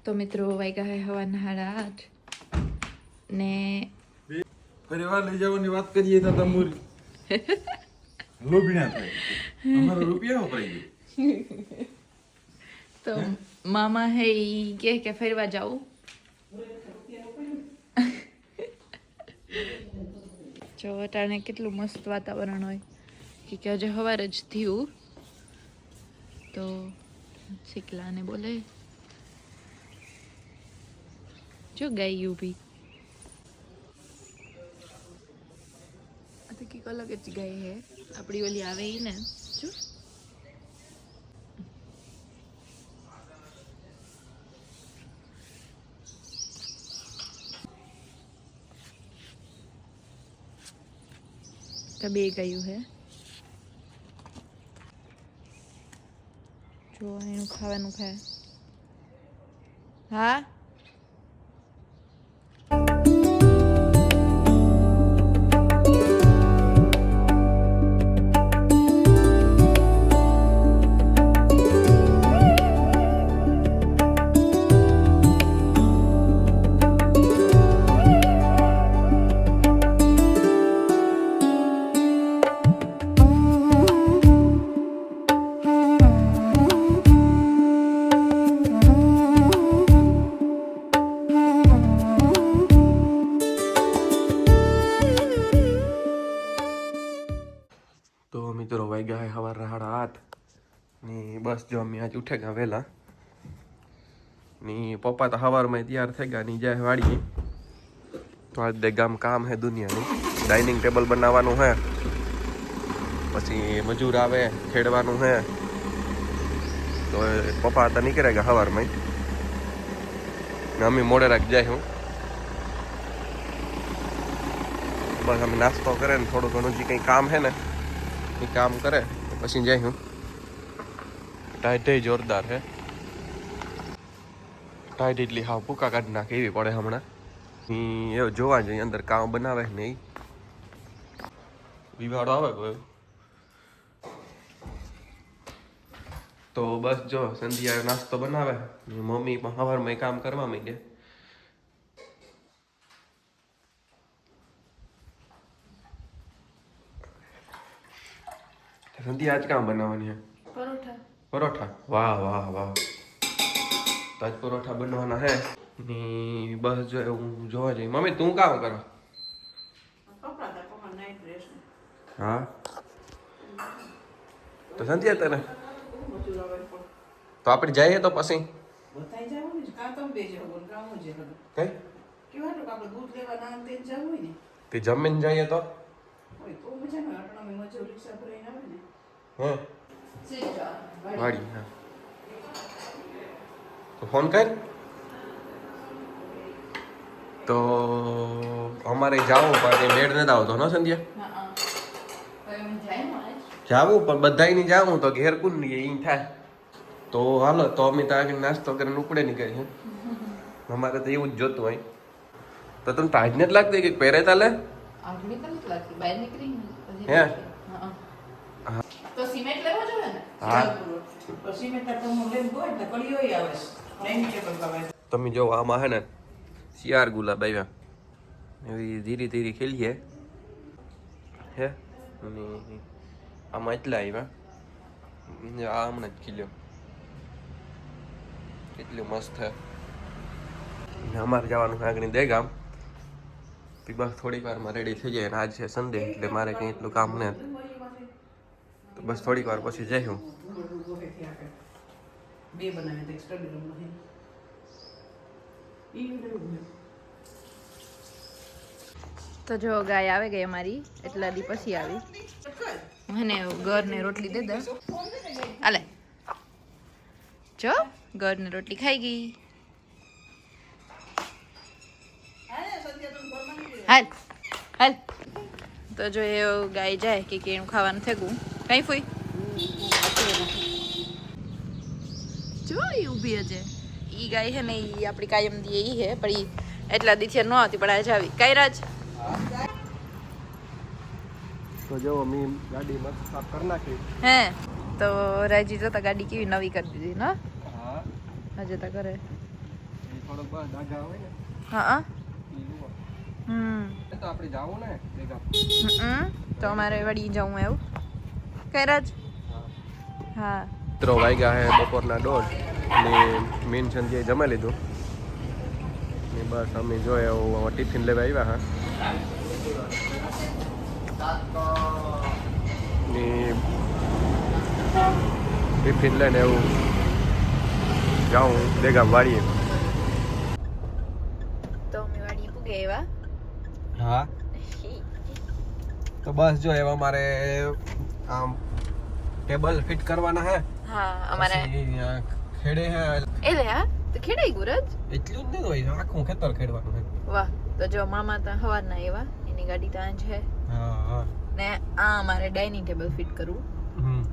તો મિત્રો વાગ્યા હે હવાના 8:30 ને પરિવાર લઈ જવાની વાત કરીએ તો તમુરી લોભીના થાય અમારો રૂપિયા વપરાઈ ગયો તો મામા હે ઈ કે ફરવા જાવું જો અટાણે કેટલું મસ્ત વાતાવરણ હોય કે હજુ સવાર જ થયું તો શીકલાને બોલે જો ગાય ઊભી તો કંઈક અલગ જ ગાય હે આપણી ઓલી આવે ઈ ને જો તો બે ગાયું હે જો એનું ખાવાનું ખાય હા તો મિત્રો વાગ્યા હે સવારના 8:30 ને બસ જો અમે આજ ઉઠે ગયા વહેલા ની પપ્પા તો સવારમાં તૈયાર થઈ ગયા ની જાય વાડીએ તો આજ દે ગામ કામ હે દુનિયાનું ડાઇનિંગ ટેબલ બનાવવાનું હે પછી મજૂર આવે ખેડવાનું હે તો પપ્પા તો નીકળે ગયા સવારમાં ને અમે મોડે રાખ જાય હું બસ અમે નાસ્તો કરે ને થોડું ઘણું જે કંઈ કામ હે ને એ કામ કરે પછી જાય હું ટાઈટ જોરદાર હે ટાઈટ એટલી હાવ ભૂકા કાઢી નાખે એવી પડે હમણાં એવું જોવા જોઈએ અંદર કામ બનાવે ને એ વિવાડો આવે કોઈ તો બસ જો સંધ્યા નાસ્તો બનાવે મમ્મી પણ સવારમાં કામ કરવા માંડે સંધ્યા આજ કામ બનાવવાની હે પરોઠા વાહ વાહ વાહ તો આજ પરોઠા બનવાના હે ની બસ જો હું જોવા જઈ મમ્મી તું કામ કરો હા તો સંધ્યા તને તો આપણે જઈએ તો પછી તે જમીને જઈએ તો હે વાડી હા તો ફોન કર તો અમારે જાવું પણ મેળ નથી આવતો ન સંધ્યા જાવું પણ બધાયની જાવું તો ઘેર કુન ઈ થાય તો હાલો તો અમે તો આગળ નાસ્તો કરીને ઉપડે નીકળી અમારે તો એવું જ જોતું હોય તો તમે તાજ ને જ લાગતી કે પહેરે તાલે હે તો સિમેન્ટ લેવો જોઈએ ને હા સિમેન્ટ તો હું લઈને ગયો એટલે કડીઓય આવે ડાઇનિંગ ટેબલ કવાય તમે જો આમાં હે ને શિયાર ગુલાબ આવ્યા એવી ધીરે ધીરે ખેલીએ હે અને આમાં એટલા આવ્યા આ હમણાં જ ખીલ્યો કેટલું મસ્ત છે અમારે જવાનું આગળ દે ગામ બસ થોડીક વારમાં રેડી થઈ જાય અને આજ છે સન્ડે એટલે મારે કંઈ એટલું કામ ને તો બસ થોડીક વાર પછી જઈ હું બે બનાવ્યા એક સ્ટડી રૂમ માં તો જો ગાય આવે ગઈ અમારી એટલા દી પછી આવી મને ઘર ને રોટલી દે દે હાલે જો ઘર ને રોટલી ખાઈ ગઈ હાલ હાલ તો જો એ ગાય જાય કે એનું ખાવાનું થેગું કઈ ફૂઈ જો એ ઊભી હશે ઈ ગાય છે ને ઈ આપણી કાયમ દી ઈ હે પણ ઈ એટલા દીથી ન આવતી પણ આજે આવી કઈ રાજ તો જો મી ગાડી મસ્ત સાફ કરી નાખી હે તો રાજી જોતા ગાડી કેવી નવી કરી દીધી ને હા હજે તો કરે થોડોક બસ દાગા હોય ને હા ઈ લુવો. હમ તો આપણે જાવું ને ભેગા. તો અમારે વળી જવું એવું કઈ રાજ હા મિત્રો વાગ્યા હે બપોરના 1:30 ને મીન સંધ્યાએ જમી લીધું ને બસ અમે જોઈએ એવું ટિફિન લેવા આવ્યા હા ને ટિફિન લઈને એવું જાઉં ભેગા વાળીએ. તો અમે વાળી પૂગે એવા હા તો બસ જો એવા મારે આમ ટેબલ ફિટ કરવાના હે. હા અમારે પછી ખેડે હે એ લે હા તો ખેડાઈ ગુરજ એટલું જ નહીં હોય આખું ખેતર ખેડવાનું હે. વાહ તો જો મામા ત્યાં હવારના એવા એની ગાડી ત્યાં છે હા હા ને આ અમારે ડાઇનિંગ ટેબલ ફિટ કરવું હમ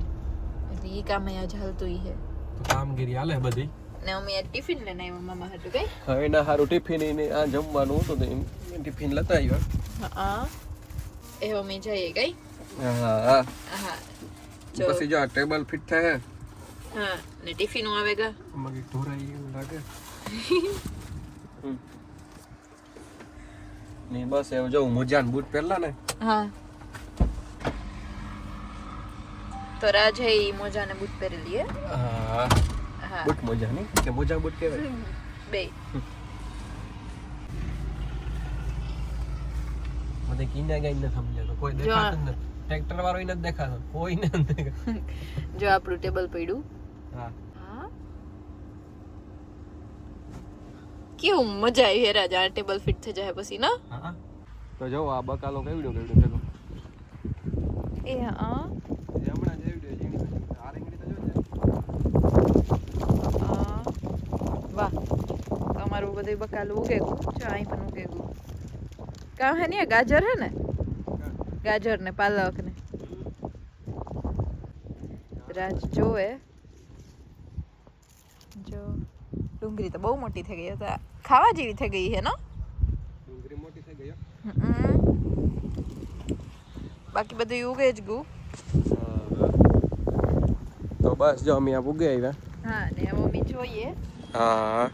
એટલે એ કામ અહીંયા જ હાલતું ઈ છે તો કામગીરી હાલે બધી. ને અમે આ ટિફિન લઈને આવ્યા મામા હાટું કઈ હા એના સારું ટિફિન ને આ જમવાનું હતું તો ટિફિન લેતા આવ્યા. હા એ અમે જઈએ કઈ હા હા હા પછી જો આ ટેબલ ફિટ થાય હા ને ટિફિન આવે ગા મગી ઢોરાઈ એવું લાગે ને બસ એવું જો મોજાન બૂટ પહેરલા ને હા તો રાજ હે ઈ મોજા ને બૂટ પહેરી લીએ હા હા બૂટ મોજા નહીં કે મોજા બૂટ કહેવાય બે મને કીના ગઈ ન સમજાતો કોઈ દેખાતું નથી ટ્રેક્ટર વાળો ઈ નથી દેખાતો કોઈ નથી દેખાતો. જો આપણું ટેબલ પડ્યું હા હા કેવું મજા આવી હે રાજ આ ટેબલ ફિટ થઈ જાય પછી ના હા તો જો આ બકાલો કેવડો ભેગો એ હા હમણાં જ એવડ્યો જીણી આ રીંગણી તો જોજે. વાહ તમારું બધું બકાલું ઉગે ગયું જો અહીં પણ ઉગે ગયું કામ હે ને ગાજર હે ને ગાજર ને પાલક ને રાજ જોવે જો ડુંગળી તો બહુ મોટી થઈ ગઈ હતી ખાવા જેવી થઈ ગઈ હે ને ડુંગળી મોટી થઈ ગઈ હો. બાકી બધું ઉગે જ ગયું તો બસ જો અમે આ ઉગે આવ્યા. હા ને હવે અમે જોઈએ હા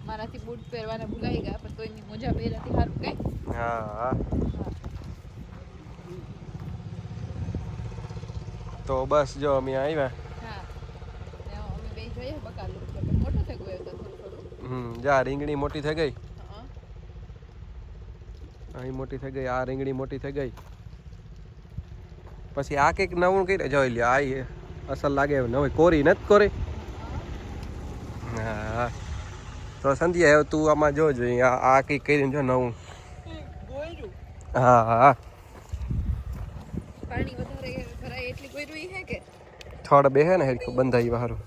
મારાથી બૂટ પહેરવાના ભૂલાઈ ગયા પણ તોય મેં મોજા પહેરાથી સારું કઈ હા તો બસ જો અમે આવ્યા. હા ને અમે બે જોઈએ બકાલું પણ મોટું થઈ ગયું તો થોડું થોડું જા રીંગણી મોટી થઈ ગઈ હા અહીં મોટી થઈ ગઈ આ રીંગણી મોટી થઈ ગઈ પછી આ કંઈક નવું કઈ જોઈ લે આ ઈ અસલ લાગે નવી કોરી નથી કોરી હા તો સંધ્યા હવે તું આમાં જોજો આ કંઈક કરીને જો નવું હા હા પાણી વધારે ભરાય એટલી કોઈ રોઈ હે કે થોડ બે હે ને હેરખું બંધાઈ વારું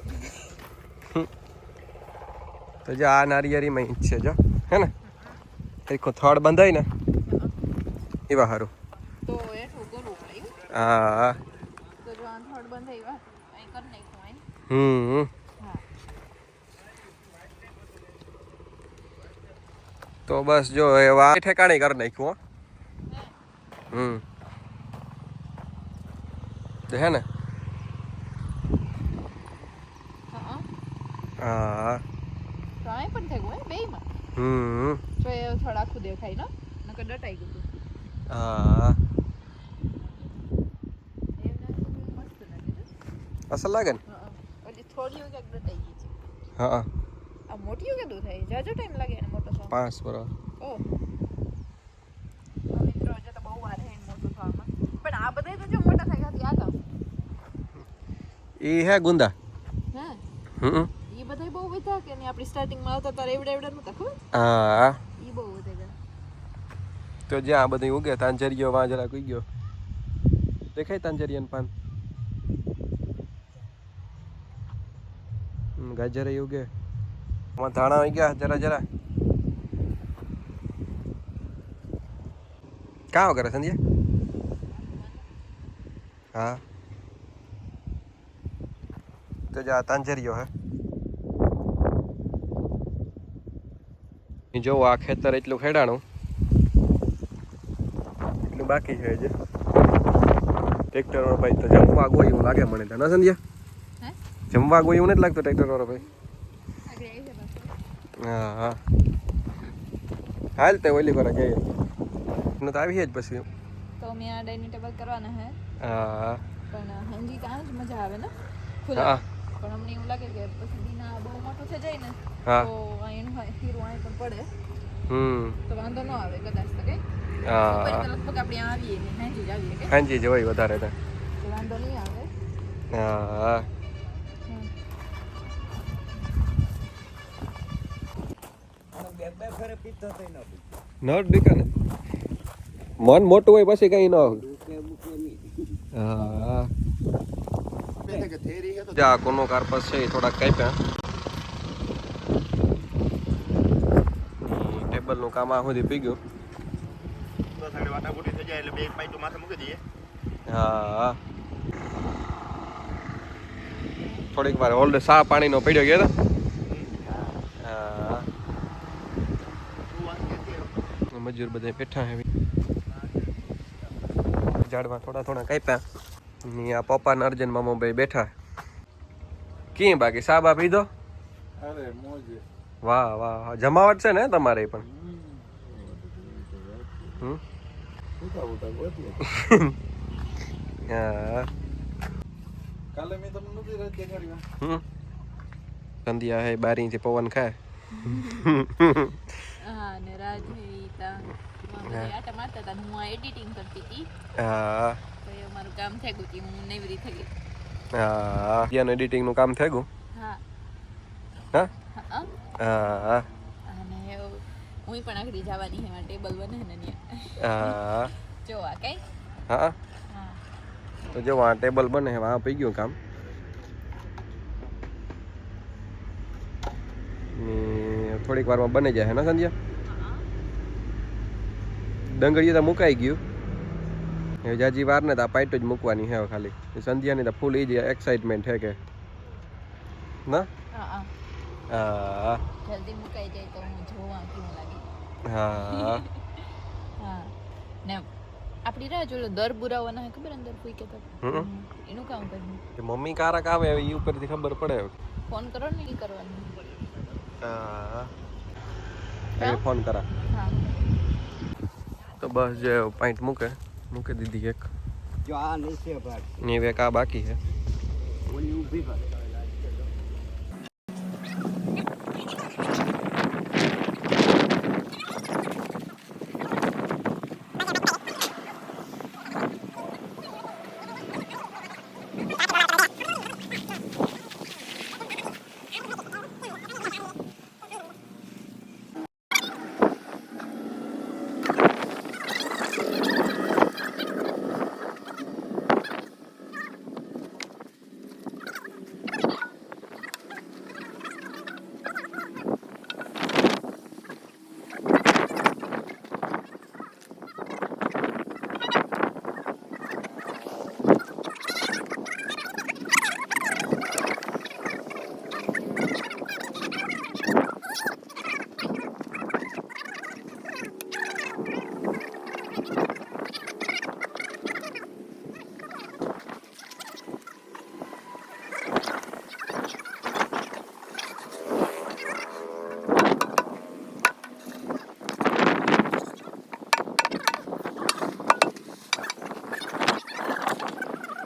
તો જો આ નારિયેરીમાં ઈ જ છે જો હે ને હેરખું થોડ બંધાય ને એવા સારું તો એટલું કરવું પડે હા તો જો આ થોડ બંધ આવ્યા અહીં કરી નાખ્યું અહીં હા તો બસ જો એવા ઠેકાણે કરી નાખ્યું હો તો હે ને હા તો અહીં પણ થઈ ગયું બેયમાં તો એ થોડું આખું દેખાય ને નકર ડટાઈ ગયું હા મસ્ત લાગે અસલ લાગે ને ઓલી થોડી ક્યાંક ડટાઈ ગઈ છે હા આ મોટી કેટલું થાય જાજો ટાઈમ લાગે એને મોટો થવા 5 વર્ષ ઓહ મિત્રો હજુ તો બહુ વાર હે મોટો થવામાં પણ આ બધા તો જો મોટા થાય ખાતી આ કામ એ હે ગુંદા હા હમ એ બધા બહુ વધ્યા કે નહીં આપણી સ્ટાર્ટિંગમાં આવતા તારે એવડા નતા ખબર હા એ બહુ વધે ગયા તો જ્યાં આ બધું ઉગે તાંજરિયો વાં જરા કઈ ગયો દેખાય તાંજરિયન પાન ગાજર ઉગે આમાં ધાણા આવી ગયા જરા જરા કાં કરે સંધ્યા હા તો જા તાંજરિયો હે જો આ ખેતર એટલું ખેડાણું એટલું બાકી છે હજી ટ્રેક્ટર વાળો ભાઈ તો જમવા ગયો એવું લાગે મને તો ના સંધ્યા હે જમવા ગયો એવું નથી લાગતું ટ્રેક્ટર વાળો ભાઈ આગળ આવી છે બસ હા હા હાલ તે ઓલી કોને જઈએ તો આવી જ પછી તો અમે આ ડાઇનિંગ ટેબલ કરવાના હે હા પણ હેંજી ત્યાં જ મજા આવે ને હા ખુલ્લા પણ અમને એવું લાગે કે પછી દીના બહુ મોટું થઈ જાય ને હા તો એનું હીરું અહીં પણ પડે હમ તો વાંધો ન આવે કદાચ તો કઈ હા ઉપર તો લગભગ આપણે આવીએ ને હેંજી જ આવીએ કે હાંજી જ હોય વધારે તો તો વાંધો નહીં આવે હા નટ દીકા ને મન મોટું હોય પછી કઈ ન હોય હા જા કોનો કાર્પસ છે એ થોડાક કાપ્યા ટેબલ નું કામ આ સુધી પી ગયું હા થોડીક વાર હોલ્ડ સા પાણીનો પીડ્યો ગયો હા મજૂર બધા બેઠા હે ઝાડમાં થોડા થોડા કાપ્યા ને આ પપ્પા ને અર્જન મામો ભાઈ બેઠા કી બાકી સાબા પીધો અરે મોજે વાહ વાહ જમાવટ છે ને તમારે પણ હા કાલે મેં તમને નથી રાત દેખાડ્યું સંધ્યા હે બારીથી પવન ખાય હા ને રાજ તા આટા મારતા હતા હું એડિટિંગ કરતી હતી હા તો એ મારું કામ થઈ ગયું હું નેવરી થઈ ગઈ હા યાનું એડિટિંગ નું કામ થઈ ગયું હા હા હા હા અને હું પણ આગળ જવાની છે ટેબલ બને ને ત્યાં હા જોવા કઈ હા હા તો જો આ ટેબલ બને આ પી ગયું કામ થોડીક વારમાં બની જાય ને સંધ્યા ડંગળી તો મુકાઈ ગયું હવે જાજી વાર ને તો આ પાઇટ જ મૂકવાની છે ખાલી સંધ્યાની તો ફૂલ એ જ એક્સાઇટમેન્ટ છે કે ના હા હા જલ્દી મુકાઈ જાય તો હું જોવા કેવું લાગે હા હા ને આપણી રાહ જો દર બુરાવાના હે ખબર અંદર કોઈ કે એનું કામ કર્યું મમ્મી કારક આવે એ ઉપરથી ખબર પડે ફોન કરો ને એ કરવાનું હા ફોન કરા હા તો બસ જે પાઇન્ટ મૂકી દીધી એક જો આ નીચે ભાગ ને એક આ બાકી છે ઓલી ઊભી કર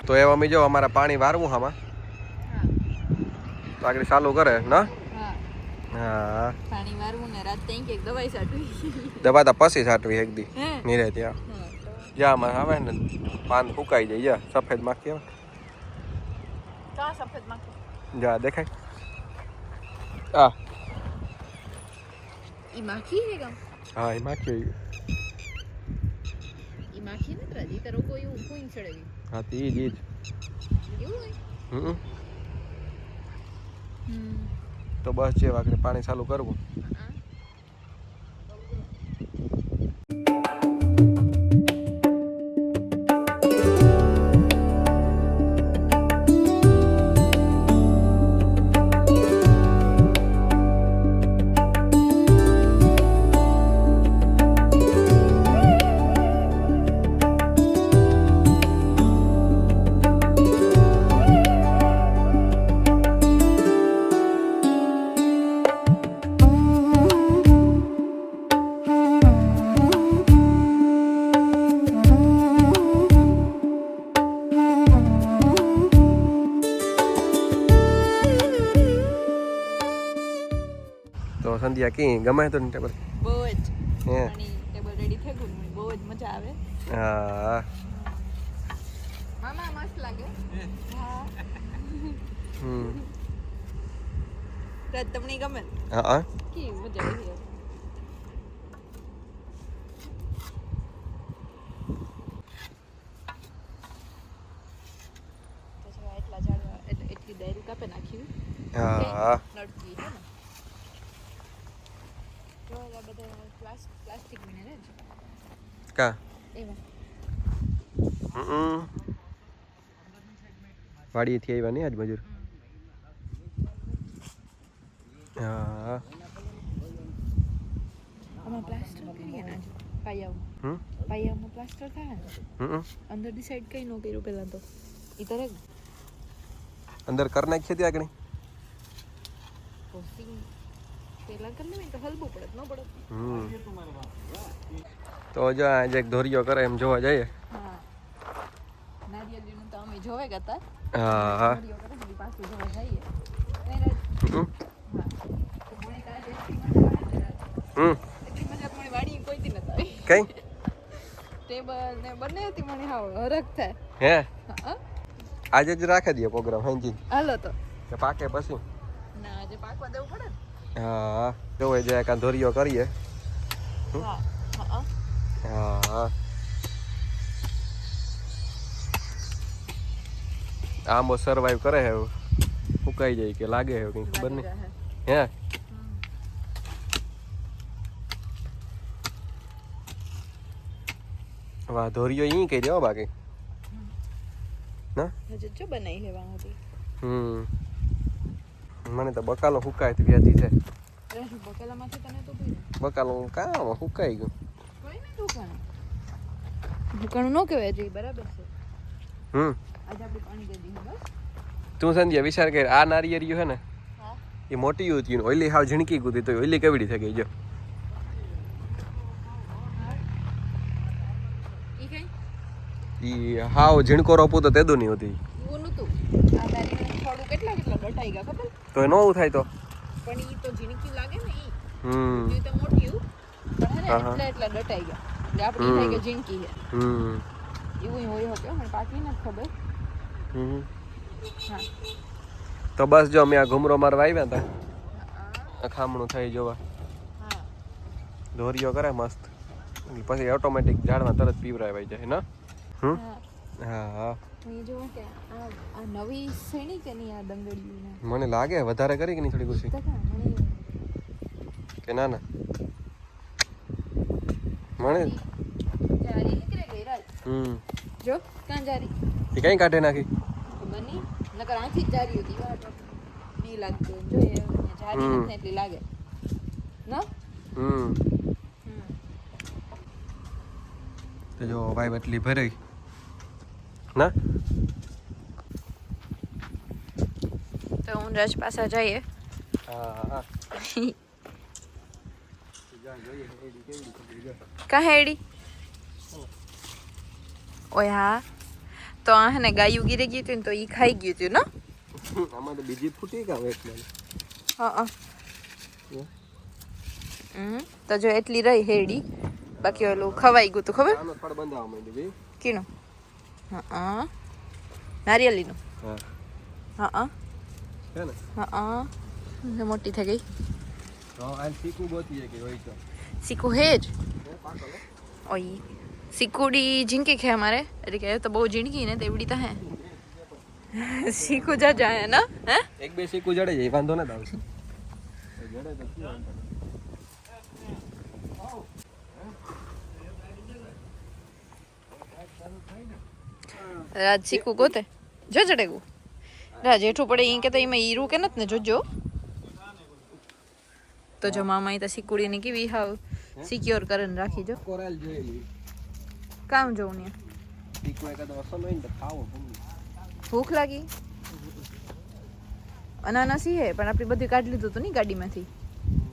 તો એવા મી જો અમારા પાણી વારવું આમાં તો આગળ ચાલુ કરે ના હા હા પાણી વારવું ને રાત ત્યાં કે દવાઈ સાટવી દવા તો પછી સાટવી એક દી હે નીરે ત્યાં જ્યાં માં આવે ને પાન ફૂકાઈ જાય જા સફેદ માખી આવે ક્યાં સફેદ માખી જા દેખાય આ ઈ માખી હે ગામ હા એ માખી ઈ માખી નથી રાજી તારો કોઈ એવું કોઈ ચડેવી હા તે ઈ જ એવું હોય તો બસ જે વાગડે પાણી ચાલુ કરવું સંધ્યા કી ગમે તો ટેબલ બહુ જ હે ટેબલ રેડી થઈ ગયું મને બહુ જ મજા આવે હા મામા મસ્ત લાગે હા રાત તમને ગમે હા કી મજા આવી એટલા ઝાડવા એટલી ડાયરી કાપે નાખ્યું હા નડકી હે ને જો આ બધા પ્લાસ્ટિક ને જ કા એવા વાડીએથી આવ્યા નહીં આજ મજૂર હા આમાં પ્લાસ્ટર કરીએ ને આજે પાયામાં હમ પાયામાં પ્લાસ્ટર થાય ને હમ અંદર ડિસાઈડ કઈ નો કર્યું પહેલા તો ઈ તો રે અંદર કર નાખીએ ત્યાં આગળ પોસ્ટિંગ પહેલા કરી લેવાય તો હલવું પડે ન પડે તો જો આજે એક ધોરીઓ કરે એમ જોવા જઈએ હા નારિયેળીનું તો અમે જોવે ગતા હા ધોરીઓ કરે ને ઈ પાછું જોવા જઈએ હમ તો મને કાજે એટલી મજા મને વાડી કોઈ દી નતા આવી કઈ ટેબલ ને બંને હતી મને હાવ હરખ થાય હે હા આજે જ રાખી દઈએ પ્રોગ્રામ હાંજી હાલો તો કે પાકે પછી ના આજે પાકવા દેવું પડે ને હા જોવે જે કાં ધોરીઓ કરીએ હા હા હા આંબો સર્વાઈવ કરે હે ફૂકાઈ જાય કે લાગે હે કઈ ખબર નહીં હે વાહ ધોરીઓ ઈ કહી દેવા બાકી ના હજુ જો બનાવી લેવા હતી મને તો બકાલો ફૂકાય તો વ્યાધી છે રેશું બકેલામાંથી તને તો પીને બકાલો કામ ફૂકાઈ ગયું કોઈ નહીં દુકાન દુકાન નો કહેવાય છે બરાબર છે આજે આપણે પાણી દે દીધું બસ તું સંધ્યા વિચાર કર આ નારિયેળિયું હે ને હા એ મોટી હતી ઓઈલી હાવ ઝીણકી કૂદી તો ઓઈલી કેવડી થઈ ગઈ જો ઈ કઈ ઈ હાવ ઝીણકો રોપું તો તેદું નહીં હતી એવું નતું આ તારી થોડું કેટલા ડટાઈ ગયા ખબર તો એ નવું થાય તો પણ ઈ તો ઝીણકી લાગે ને ઈ હમ ઈ તો મોટી પણ હે હા, ને એટલા ડટાઈ ગયા એટલે આપણે ઈ થાય કે ઝીણકી છે એવું હોય હકે મને પાકી નથી ખબર હા તો બસ જો અમે આ ઘુમરો મારવા આવ્યા હતા ખામણું થઈ જોવા હા ધોરીઓ કરે મસ્ત પછી ઓટોમેટિક ઝાડમાં તરત પીવરાવાઈ જાય ને હા હા હું જો કે આ નવી શ્રેણી કે નહીં આ દંગડીયું ને મને લાગે વધારે કરી કે નહીં થોડી ખુશી તથા મને કે ના ના મને જારી નીકળે ગઈ રાત જો કાં જારી એ કઈ કાઢે નાખી બની નકર આથી જ જારી હતી વાત નહીં લાગતું જો એ જારી નથી ને એટલી લાગે ના તો જો વાઈબ એટલી ભરાઈ ના તો હું રજ પાછા જઈએ હા કા હેડી ઓય હા તો આ હે ને ગાયું ગીરી ગયું હતું ને તો ઈ ખાઈ ગયું હતું ને આમાં તો બીજી ફૂટી કામ એક મને હા તો જો એટલી રહી હેડી બાકી ઓલું ખવાઈ ગયું તું ખબર આનો ફળ બંધાવા માંડી ગઈ કીનું હા નારિયેલીનું હા હા છે ને હા મોટી થઈ ગઈ તો આ શીખું ગોતી કે હોય તો सीकू है ओई सीकुड़ी जिनके खे हमारे अरे कह तो बहुत जिनकी ने तेवड़ी तो है सीकू जा जाए ना हैं એક બે શીખું જડે જાય વાંધો ન આવશે જડે તો શું राज सीकू गोते जो जड़ेगू राज हेठू पड़े ई के तो इमे ईरू के नत ने जोजो तो जो मामा ई तो सीकुड़ी ने की हाव સિક્યોર કરીને રાખી જો કોરાલ જોયેલી કામ જોઉં ને શીખું એકાદ વસન હોય ને તો ખાવો ભૂખ લાગી અનાનસી હે પણ આપણે બધું કાઢી લીધું હતું ને ગાડીમાંથી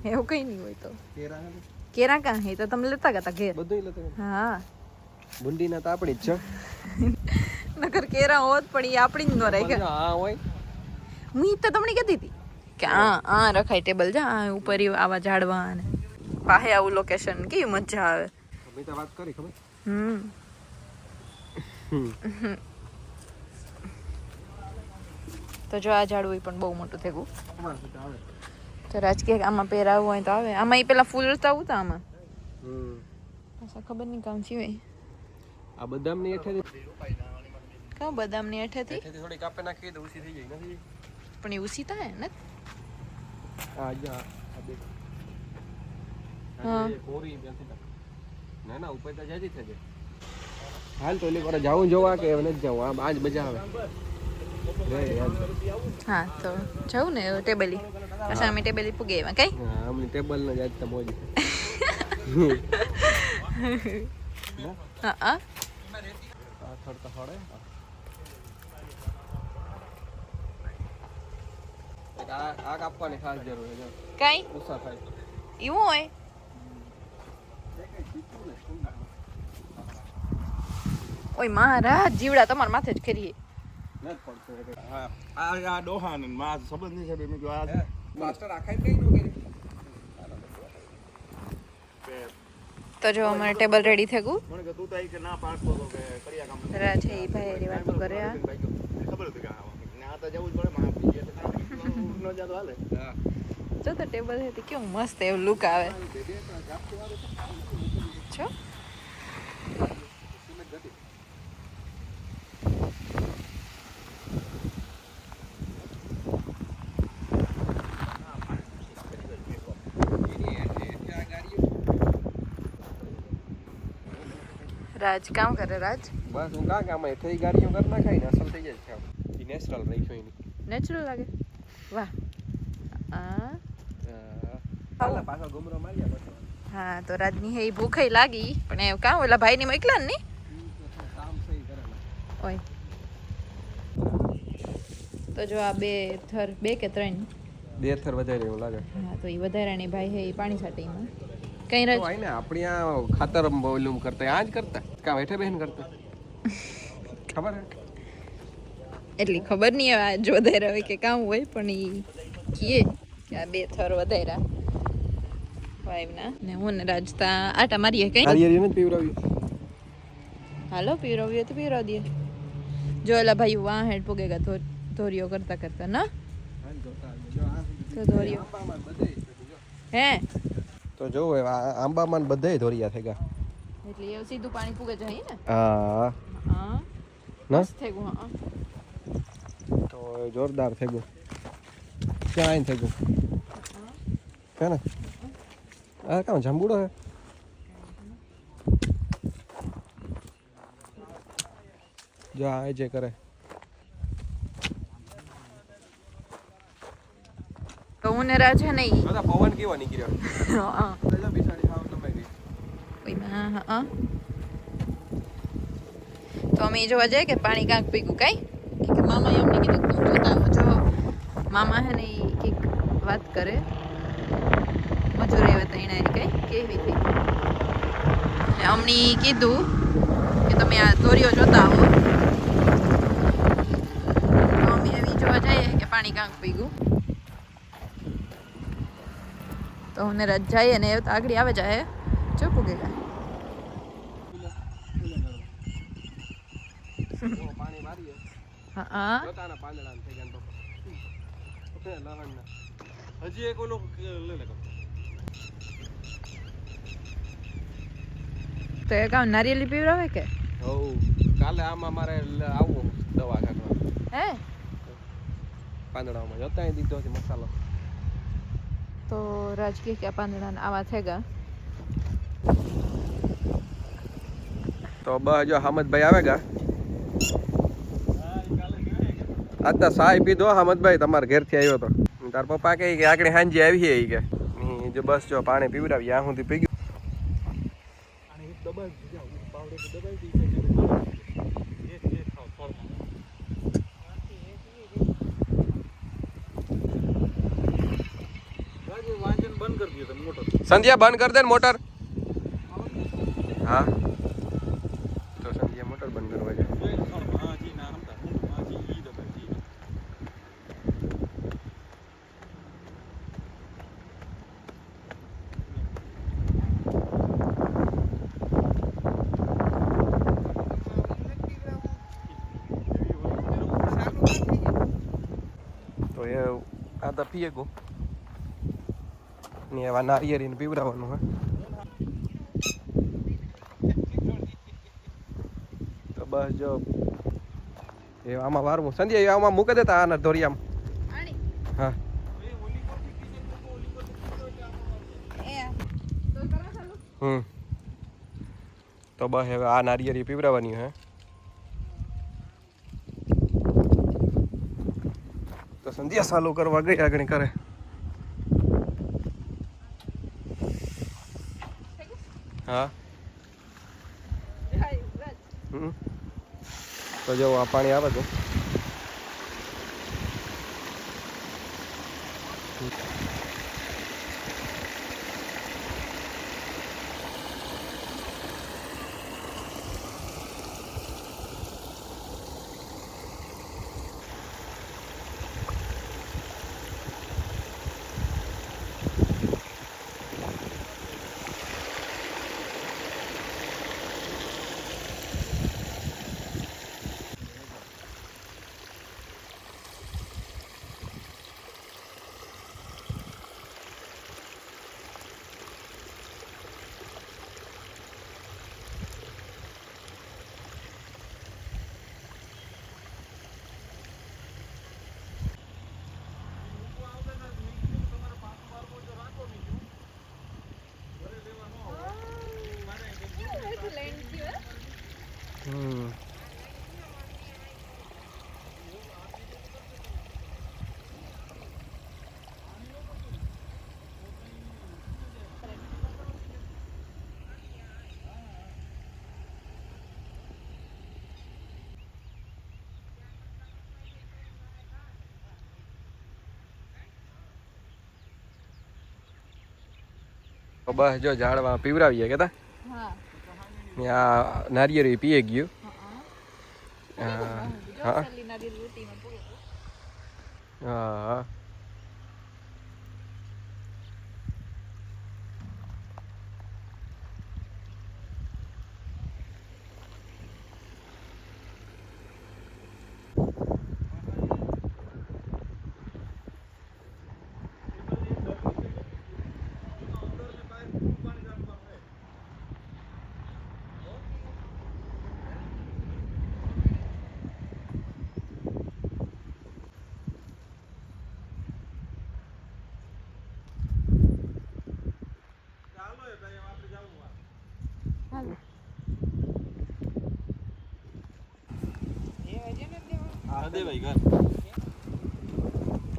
એવું કઈ નહીં હોય તો કેરા કેરા કાં હે તો તમે લેતા ગયા ઘેર બધું લેતો હા ભૂંડીના તો આપણી જ છે નકર કેરા હોત પણ એ આપણી જ ન રાખ્યા હા હોય હું ઈ તો તમને કહેતી હતી કે આ રખાય ટેબલ જા આ ઉપર આવા ઝાડવા અને પાસે આવું લોકેશન કેવી મજા આવે. અમે તો વાત કરી ખબર. તો જો આ ઝાડવું પણ બહુ મોટું થઈ ગયું. તો રાજકીય આમાં પહેરાવું હોય તો આવે. આમાં એ પેલા ફૂલ હતા ઉતા આમાં. પાછા ખબર નહીં કામ છે આ બદામની હેઠેથી કાં બદામની હેઠેથી થોડી કાપે નાખી તો ઉસી થઈ જાય નથી. પણ એ ઉસી થાય ને. આ જા આ બે હા કોરી ત્યાંથી ના ના ઉપર તો જાજી થઈ જાય. હાલ તો એલી પર જાવું જોવા કે નથી જાવું આજ મજા આવે. હા તો જવું ને ટેબલી પછી અમે ટેબલી પૂગે એમાં કઈ અમને ટેબલ ને જાજ તો મોજ. હા આ થડતા હડે આ કાપવાની ખાસ જરૂર છે. કઈ ઉષા થાય એવું હોય. ઓય મહારાજ જીવડા તમારા માથે જ કરીએ. આ ડોહા ને માં સંબંધ નહીં છે. મેં જો આ માસ્ટર આખાઈ કઈ નો કરી. તો જો અમારે ટેબલ રેડી થઈ ગયું. મને કે તું તો કે ના પાડતો તો કે કરિયા કામ રા છે એ ભાઈ એની વાતો કરે આ. ખબર હતી કે ના તો જવું જ પડે માં પીએ તો ન જાતો હાલે. હા જો તો ટેબલ હતી કેવું મસ્ત એવું લુક આવે છો. રાજ કામ કરે રાજ. બસ હું કાં કામ થઈ ગાડીઓ કર નાખાય ને અસલ થઈ જાય છે. એ નેચરલ રાખ્યો એની. નેચરલ લાગે. વાહ આ હાલા પાછો ગુમરો માર્યા પછી. હા તો રાજની હે ભૂખઈ લાગી પણ એ કામ ઓલા ભાઈ ની મોકલા ને કામ સહી કરેલા. ઓય તો જો આ બે થર બે કે ત્રણ બે થર વધારે એવું લાગે. હા તો એ વધારાની ભાઈ હે ઈ પાણી સાટીમાં કઈ રાજ તો આઈને આપણી આ ખાતર વોલ્યુમ કરતા આ જ કરતા કા બેઠે બેન કરતા ખબર હે. એટલી ખબર નહીં હવે આજ વધારે હોય કે કામ હોય પણ ઈ કીએ કે આ બે થર વધાર્યા વાઈવના ને હું ને રાજતા આટા મારીએ કઈ હરિયરી ને પીવરાવી. હાલો પીવરાવીએ તો પીવરાવ દઈએ. જો એલા ભાઈ વાહ હેડ પોગેગા ધોરીઓ કરતા કરતા ના તો ધોરીઓ હે તો જો આંબામાં બધાય ધોરિયા થઈ ગયા. એટલે એવું સીધું પાણી પૂગે જાય ને. હા હા ના થઈ ગયું. હા તો જોરદાર થઈ ગયું. ક્યાં આઈને થઈ ગયું કે ને આ કામ જાંબુડો હે. જો આ જે કરે તો હું ને રાજ છે ને ઈ બધા પવન કેવો નીકળ્યો. હા પેલા બિસાડી ખાવ લંબાઈ ગઈ. હા હા તો અમે જોવા જઈએ કે પાણી કાંક પીગું કઈ કે મામાએ અમને કીધું તમે જોતા આવો. જો મામા હે ને ઈ કંઈક વાત કરે મજૂરી હવે તૈણારી કઈ કેવી થઈ ને અમને કીધું કે તમે આ દોરીઓ જોતા આવો. તો અમે એવી જોવા જઈએ કે પાણી કાંક પીગું તો હું ને રાત જઈએ ને તો આગળ આવે જાય જો પૂગે ગયા. પાણી મારીએ હા જોતાના પાંદડા થઈ ગયા તો લવણના હજી એક ઓલો લે લે તો એ કામ નારિયેલી પીવડાવે કે હો કાલે આમાં મારે આવું દવા કાઢવા હે પાંદડામાં જોતા દીધો છે મસાલો. તો રાજકીય કે પાંદડા આવા થઈ ગયા. તો બસ જો હામદભાઈ આવે ગા આજ તો સાય પીધો હામદભાઈ તમારા ઘેરથી આવ્યો તો તાર પપ્પા કહે કે આગળ હાંજે આવીએ કે જો બસ જો પાણી પીવડાવી ત્યાં સુધી પી ગયું. સંધ્યા બંધ કરી દે ને મોટર. હા તો સંધ્યા મોટર બંધ કરવા જાય. તો પીએ ગો ને એવા નારિયેરીને પીવડાવવાનું હે તો બસ જો એ આમાં વારવું સંજય આમાં મૂકી દેતા આના ધોરિયામાં હા તો બસ હવે આ નારિયેરી પીવડાવવાની હે તો સંધ્યા ચાલુ કરવા ગઈ આગળ કરે હા તો જો આ પાણી આવે છે તો બસ જો ઝાડવા પીવરાવીએ કેતા ને આ નારિયેળી પીએ ગયું હા હા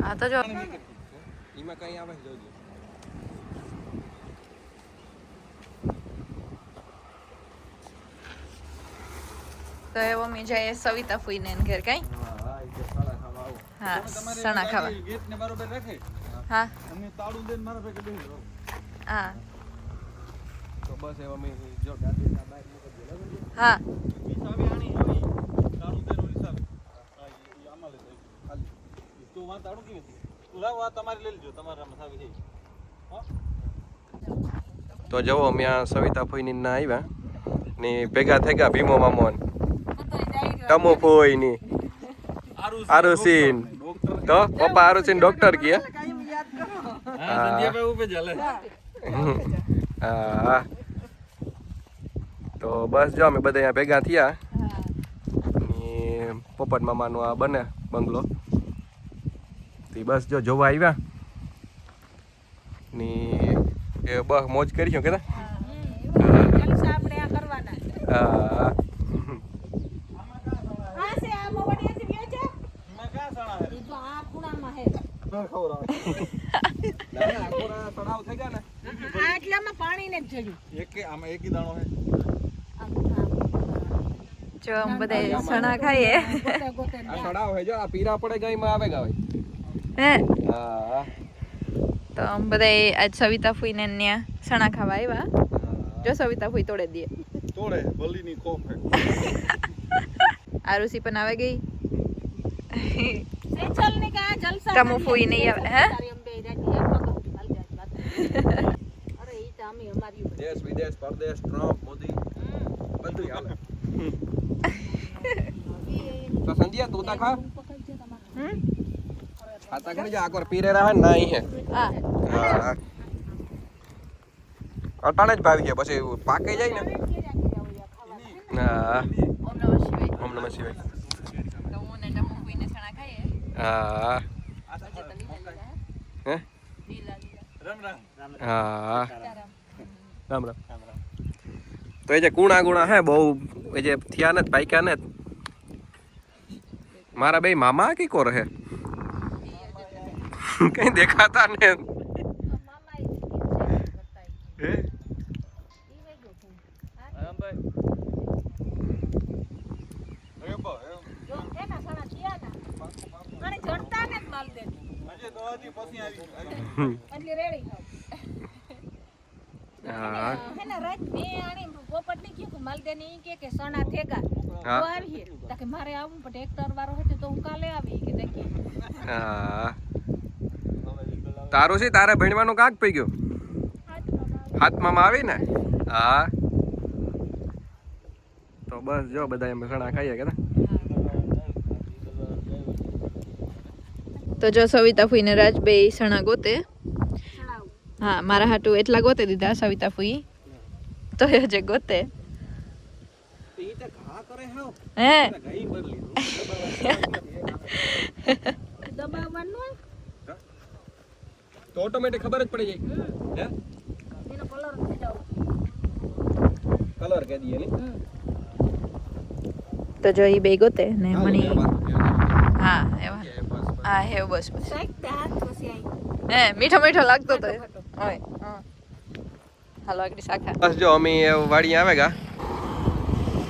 આ તો જો એમાં કઈ આવે જોજો તો એ મમ્મી જાય સવિતા ફૂઈને એને ઘેર કઈ હા સણા ખાવા ગેટ ને બરોબર રાખે હા અમે તાળું દઈને મારા ભેગા બેસી જાવ હા તો બસ એવા મેં જો ગાડીના બહાર મૂકી દે હા હિસાબે આણી હોય તાળું દેનો હિસાબ હા ઈ આમાં લે ખાલી તો વાત તાળું કેવી હતી લાવ આ તમારી લઈ લેજો તમારા મસાવી છે હો તો જવો અમે આ સવિતા ફોઈની ના આવ્યા ને ભેગા થઈ ગયા ભીમો મામો ટમો ફોઈ ની આરુસીન તો પપ્પા આરુસીન ડોક્ટર કે હા સંધ્યાભાઈ ઉભે ચાલે હા તો બસ જો અમે બધા અહીંયા ભેગા થયા ને પોપટ મામાનો આ બને બંગલો તે બસ જો જોવા આવ્યા ને એ બસ મોજ કરી કેતા હા જો हम બધા સણા ખાઈએ આ સડાવ હે જો આ પીરા પડે ગાયમાં આવે ગાય હે હા તો हम બધા આજ સવિતા ફૂઈને ન્યા સણા ખાવા આવ્યા જો સવિતા ફૂઈ તોડે દે તોડે બલીની કોપ હે આરુસી પણ આવે ગઈ चल ने कहा जलसा टमो फूई नहीं है हैं अरे ई तो हमें हमारी દેશ વિદેશ પરદેશ ટ્રમ્પ મોદી બધું હાલે તો સંધ્યા તું તા ખા ખાતા કરી જા આકોર પીરે રહે ના હે આ હા અટાણે જ ભાવી ગયા પછી પાકે જાય ને હા ઓમ નમઃ શિવાય ઓમ નમઃ શિવાય તો હું ને ટમુ પીને સણા ખાઈએ હા હે રામ રામ હા રામ રામ તો એ જે કુણા ગુણા હે બહુ એ જે થયા ને પાક્યા ને મારા બે મામા કી કોર હે કઈ દેખાતા ને હે રામભાઈ એમ બા એમ જો એના સણા થયા ના અને જડતા ને જ માલ દે આજે તો હતી પછી આવી એટલે રેડી થાવ હા હેને રાત મે આણી પોપટ ને કીધું માલ દે ની કે સણા થેગા હા. તો આવીએ તો કે મારે આવું પણ ટ્રેક્ટર વાળો હતો તો હું કાલે આવી કે દેખી હા તારું છે તારે ભણવાનું કાક પઈ ગયું હાથમાં આવી ને હા તો બસ જો બધા એમ સણા ખાઈએ કે તો જો સવિતા ફૂઈ ને રાજ બે સણા ગોતે હા મારા હાટુ એટલા ગોતે દીધા સવિતા ફૂઈ તો એ જે ગોતે હે દબાવવાનું તો ઓટોમેટિક ખબર જ પડી જાય હે એનો કલર થઈ જાવ કલર કહી દઈએ ને તો જો ઈ બે ગોતે ને મણી હા એવા હા હે બસ બસ સાઈક તે હાથ પછી આવી હે મીઠો મીઠો લાગતો તો ઓય હા હાલો આગળ શાખા બસ જો અમે વાડી આવે ગા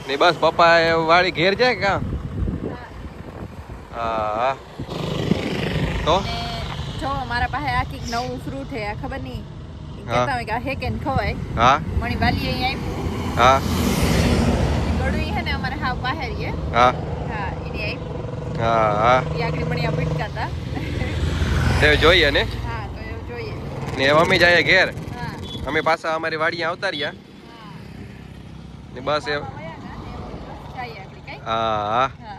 ને બસ પપ્પા વાડી ઘેર જાય કા હા તો ને જો મારા પાસે આ કઈક નવું ફ્રૂટ હે આ ખબર નહીં ઈ હા. કહેતા હોય કે આ હે કે ખવાય હા મણી વાલી અહીં આપ્યું હા ગળું હે ને અમારે હાવ બહાર હે હા હા એની આપ્યું હા હા ઈ આગળ મણી આ ભટકાતા તે જોઈએ ને હા તો એવું જોઈએ ને મમ્મી જાય ઘેર હા અમે પાછા અમારી વાડીએ આવતા રહ્યા હા ને બસ એ વયા ના ને એવું જઈએ આગળ કઈ હા હા